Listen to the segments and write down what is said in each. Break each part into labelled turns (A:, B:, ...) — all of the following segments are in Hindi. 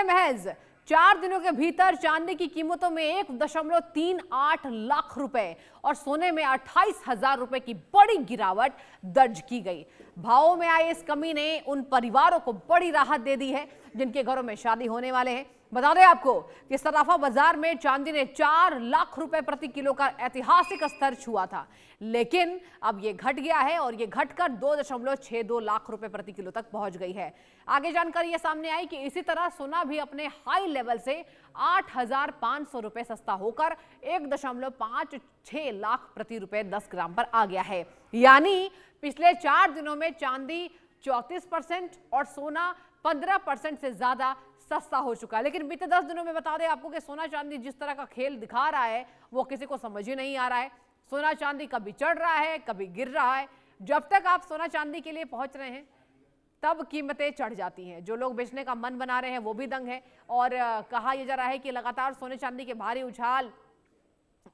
A: महज 4 दिनों के भीतर चांदी की कीमतों में 1.38 लाख रुपए और सोने में 28,000 रुपए की बड़ी गिरावट दर्ज की गई। भावों में आई इस कमी ने उन परिवारों को बड़ी राहत दे दी है जिनके घरों में शादी होने वाले हैं। बता दें आपको कि सराफा बाजार में चांदी ने 4 लाख रुपए प्रति किलो का ऐतिहासिक स्तर छुआ था, लेकिन अब यह घट गया है और यह घटकर 2.62 लाख रुपए प्रति किलो तक पहुंच गई है। आगे जानकारी यह सामने आई कि इसी तरह सोना भी अपने हाई लेवल से 8,500 रुपए सस्ता होकर 1.56 लाख प्रति रुपए 10 ग्राम पर आ गया है। यानी पिछले 4 दिनों में चांदी 34% और सोना 15% से ज्यादा सस्ता हो चुका है। लेकिन बीते 10 दिनों में बता दें आपको कि सोना चांदी जिस तरह का खेल दिखा रहा है वो किसी को समझ ही नहीं आ रहा है। सोना चांदी कभी चढ़ रहा है, कभी गिर रहा है। जब तक आप सोना चांदी के लिए पहुंच रहे हैं तब कीमतें चढ़ जाती हैं। जो लोग बेचने का मन बना रहे हैं वो भी दंग है और कहा यह जा रहा है कि लगातार सोने चांदी के भारी उछाल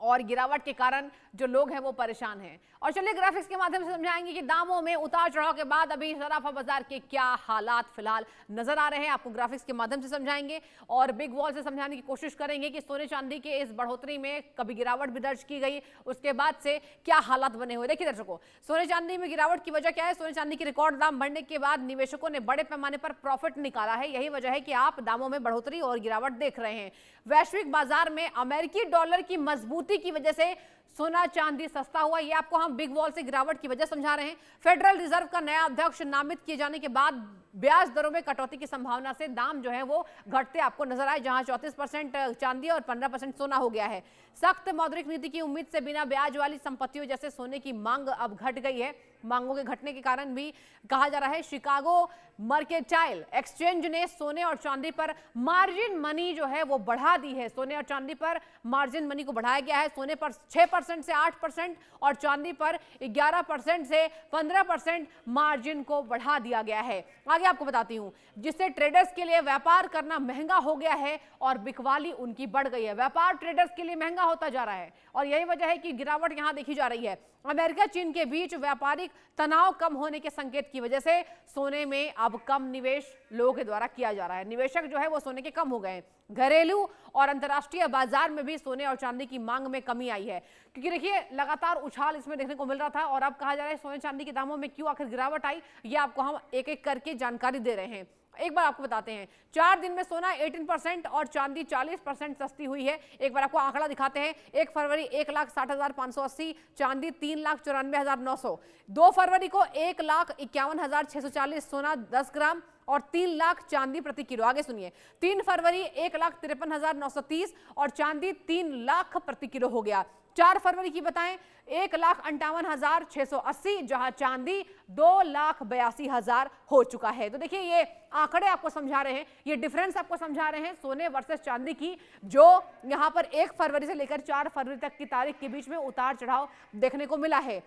A: और गिरावट के कारण जो लोग हैं वो परेशान हैं। और चलिए ग्राफिक्स के माध्यम से समझाएंगे कि दामों में उतार चढ़ाव के बाद अभी सराफा बाजार के क्या हालात फिलहाल नजर आ रहे हैं। आपको ग्राफिक्स के माध्यम से समझाएंगे और बिग वॉल से समझाने की कोशिश करेंगे कि सोने चांदी के इस बढ़ोतरी में कभी गिरावट भी दर्ज की गई, उसके बाद से क्या हालात बने हुए। देखिए दर्शकों, सोने चांदी में गिरावट की वजह क्या है? सोने चांदी के रिकॉर्ड दाम बढ़ने के बाद निवेशकों ने बड़े पैमाने पर प्रॉफिट निकाला है। यही वजह है कि आप दामों में बढ़ोतरी और गिरावट देख रहे हैं। वैश्विक बाजार में अमेरिकी डॉलर की मजबूती की वजह से सोना चांदी सस्ता हुआ। ये आपको हम बिग वॉल से गिरावट की वजह समझा रहे हैं। फेडरल रिजर्व का नया अध्यक्ष नामित किए जाने के बाद ब्याज दरों में कटौती की संभावना से दाम जो है वो घटते आपको नजर आए, जहां 34% चांदी और 15% सोना हो गया है। सख्त मौद्रिक नीति की उम्मीद से बिना ब्याज वाली संपत्तियों जैसे सोने की मांग अब घट गई है। मांगों के घटने के कारण भी कहा जा रहा है शिकागो मर्केंटाइल एक्सचेंज ने सोने और चांदी पर मार्जिन मनी जो है वो बढ़ा दी है। सोने और चांदी पर मार्जिन मनी को बढ़ाया गया है। सोने पर 6% से 8% और चांदी पर 11% से 15% मार्जिन को बढ़ा दिया गया है। आगे आपको बताती हूं, जिससे ट्रेडर्स के लिए व्यापार करना महंगा हो गया है और बिकवाली उनकी बढ़ गई है। व्यापार ट्रेडर्स के लिए महंगा होता जा रहा है और यही वजह है कि गिरावट यहां देखी जा रही है। अमेरिका चीन के बीच व्यापारिक तनाव कम होने के संकेत की वजह से सोने में अब कम निवेश लोगों के द्वारा किया जा रहा है। निवेशक जो है वो सोने के कम हो गए हैं। घरेलू और अंतर्राष्ट्रीय बाजार में भी सोने और चांदी की मांग में कमी आई है, क्योंकि देखिए लगातार उछाल इसमें देखने को मिल रहा था और अब कहा जा रहा है सोने चांदी के दामों में क्यों आखिर गिरावट आई, ये आपको हम एक एक करके जानकारी दे रहे हैं। एक बार आपको बताते हैं, 4 दिन में सोना 18% और चांदी 40% सस्ती हुई है। एक बार आपको आंकड़ा दिखाते हैं। 1 फरवरी 1,60,580, चांदी 3,94,900। 2 फरवरी को 1,51,640 सोना 10 ग्राम और 3 लाख चांदी प्रति किलो। आगे सुनिए, 3 फरवरी 1,53,930 और चांदी 3 लाख प्रति किलो हो गया। 4 फरवरी की बताएं 1,58,680, जहां चांदी 2,82,000 हो चुका है। तो देखिए ये आंकड़े आपको समझा रहे हैं, ये डिफरेंस आपको समझा रहे हैं सोने वर्सेस चांदी की, जो यहां पर 1 फरवरी से लेकर 4 फरवरी तक की तारीख के बीच में उतार चढ़ाव देखने को मिला है।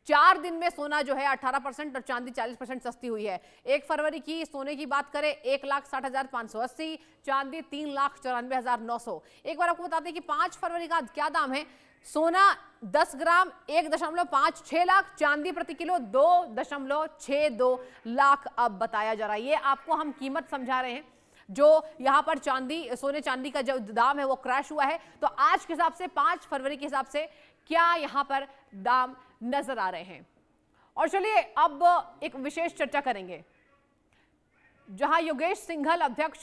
A: 4 दिन में सोना जो है 18% और चांदी 40% सस्ती हुई है। 1 फरवरी की सोने की बात करें 1,60,580, चांदी 3,94,900। एक बार आपको बता दें कि 5 फरवरी का क्या दाम है। सोना 10 ग्राम 1.56 लाख, चांदी प्रति किलो 2.62 लाख अब बताया जा रहा है। ये आपको हम कीमत समझा रहे हैं जो यहां पर चांदी सोने चांदी का जो दाम है वो क्रैश हुआ है। तो आज के हिसाब से 5 फरवरी के हिसाब से क्या यहां पर दाम नजर आ रहे हैं। और चलिए अब एक विशेष चर्चा करेंगे, जहां योगेश सिंघल अध्यक्ष